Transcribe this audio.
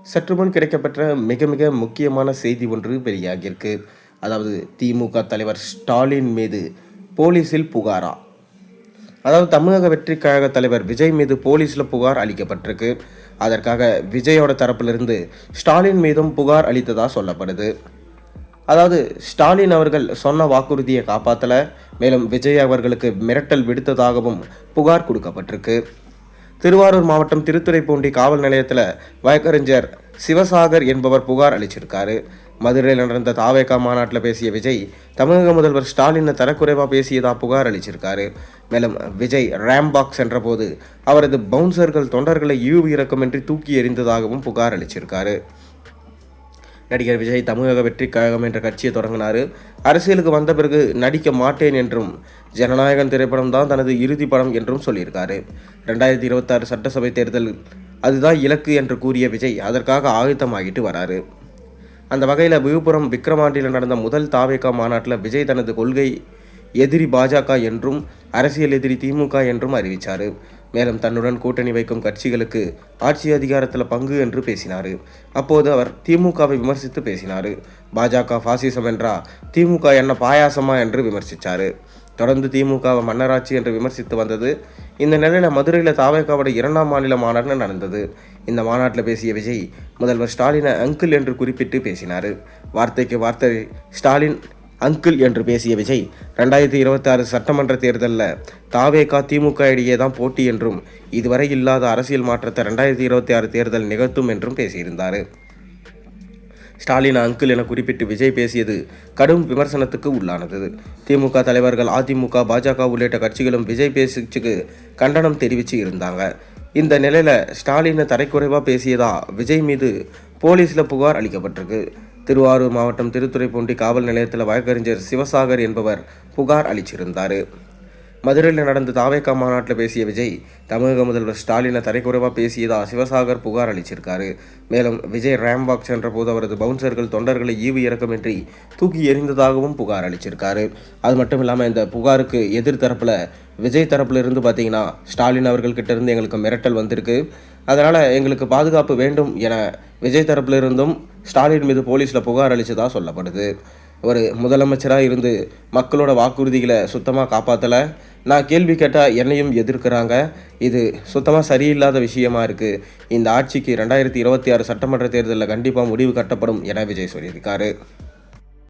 சற்று முன் கிடைக்கப்பெற்ற மிக மிக முக்கியமான செய்தி ஒன்று வெளியாகியிருக்கு. அதாவது திமுக தலைவர் ஸ்டாலின் மீது போலீஸில் புகாரா? அதாவது தமிழக வெற்றிக் கழக தலைவர் விஜய் மீது போலீஸில் புகார் அளிக்கப்பட்டிருக்கு. அதற்காக விஜயோட தரப்பிலிருந்து ஸ்டாலின் மீதும் புகார் அளித்ததா சொல்லப்படுது. அதாவது ஸ்டாலின் அவர்கள் சொன்ன வாக்குறுதியை காப்பாற்றல, மேலும் விஜய் அவர்களுக்கு மிரட்டல் விடுத்ததாகவும் புகார் கொடுக்கப்பட்டிருக்கு. திருவாரூர் மாவட்டம் திருத்துறைப்பூண்டி காவல் நிலையத்தில் வழக்கறிஞர் சிவசாகர் என்பவர் புகார் அளிச்சிருக்காரு. மதுரையில் நடந்த தாவேகா மாநாட்டில் பேசிய விஜய் தமிழக முதல்வர் ஸ்டாலின் தரக்குறைவாக பேசியதா புகார் அளிச்சிருக்காரு. மேலும் விஜய் ரேம்பாக் சென்றபோது அவரது பவுன்சர்கள் தொண்டர்களை ஈவு இறக்கமின்றி தூக்கி எறிந்ததாகவும் புகார் அளிச்சிருக்காரு. நடிகர் விஜய் தமிழக வெற்றிக் கழகம் என்ற கட்சியை தொடங்கினார். அரசியலுக்கு வந்த பிறகு நடிக்க மாட்டேன் என்றும், ஜனநாயகன் திரைப்படம் தான் தனது இறுதி படம் என்றும் சொல்லியிருக்காரு. 2026 சட்டசபை தேர்தல் அதுதான் இலக்கு என்று கூறிய விஜய் அதற்காக ஆயத்தமாகிட்டு வராரு. அந்த வகையில் விழுப்புரம் விக்கிரவாண்டியில் நடந்த முதல் தாவேகா மாநாட்டில் விஜய் தனது கொள்கை எதிரி பாஜக என்றும் அரசியல் எதிரி திமுக என்றும் அறிவித்தார். மேலும் தன்னுடன் கூட்டணி வைக்கும் கட்சிகளுக்கு ஆட்சி அதிகாரத்தில் பங்கு என்று பேசினார். அப்போது அவர் திமுகவை விமர்சித்து பேசினார். பாஜக பாசிசம் என்றா, திமுக என்ன பாயாசமா என்று விமர்சித்தார். தொடர்ந்து திமுகவை மன்னராட்சி என்று விமர்சித்து வந்தது. இந்த நிலையில் மதுரையில் தாவேகாவோட 2ஆம் மாநில மாநாடு நடந்தது. இந்த மாநாட்டில் பேசிய விஜய் முதல்வர் ஸ்டாலினை அங்கிள் என்று குறிப்பிட்டு பேசினார். வார்த்தைக்கு வார்த்தை ஸ்டாலின் அங்கிள் என்று பேசிய விஜய் 2026 சட்டமன்ற தேர்தலில் தாவேகா திமுக இடையே தான் போட்டி என்றும், இதுவரை இல்லாத அரசியல் மாற்றத்தை 2026 தேர்தல் நிகழ்த்தும் என்றும் பேசியிருந்தார். ஸ்டாலின் அங்கிள் என குறிப்பிட்டு விஜய் பேசியது கடும் விமர்சனத்துக்கு உள்ளானது. திமுக தலைவர்கள், அதிமுக, பாஜக உள்ளிட்ட கட்சிகளும் விஜய் பேச்சுக்கு கண்டனம் தெரிவித்து இருந்தாங்க. இந்த நிலையில் ஸ்டாலினை தரைக்குறைவாக பேசியதா விஜய் மீது போலீஸில் புகார் அளிக்கப்பட்டிருக்கு. திருவாரூர் மாவட்டம் திருத்துறைப்பூண்டி காவல் நிலையத்தில் வழக்கறிஞர் சிவசாகர் என்பவர் புகார் அளிச்சிருந்தார். மதுரையில் நடந்த தாவேகா மாநாட்டில் பேசிய விஜய் தமிழக முதல்வர் ஸ்டாலினை தரைக்குறைவாக பேசியதா சிவசாகர் புகார் அளிச்சிருக்காரு. மேலும் விஜய் ரேம்பாக் சென்ற போது அவரது பவுன்சர்கள் தொண்டர்களை ஈவு இறக்கமின்றி தூக்கி எறிந்ததாகவும் புகார் அளிச்சிருக்காரு. அது மட்டும் இல்லாமல் இந்த புகாருக்கு எதிர்த்தரப்பில் விஜய் தரப்பில் இருந்து பார்த்தீங்கன்னா ஸ்டாலின் அவர்கள்கிட்ட இருந்து எங்களுக்கு மிரட்டல் வந்திருக்கு, அதனால் எங்களுக்கு பாதுகாப்பு வேண்டும் என விஜய் தரப்பில் இருந்தும் ஸ்டாலின் மீது போலீஸில் புகார் அளித்ததாக சொல்லப்படுது. ஒரு முதலமைச்சராக இருந்து மக்களோட வாக்குறுதிகளை சுத்தமாக காப்பாற்றலை, நான் கேள்வி கேட்டால் என்னையும் எதிர்க்கிறாங்க, இது சுத்தமாக சரியில்லாத விஷயமா இருக்குது, இந்த ஆட்சிக்கு 2026 சட்டமன்ற தேர்தலில் கண்டிப்பாக முடிவு கட்டப்படும் என விஜய் சொல்லியிருக்காரு.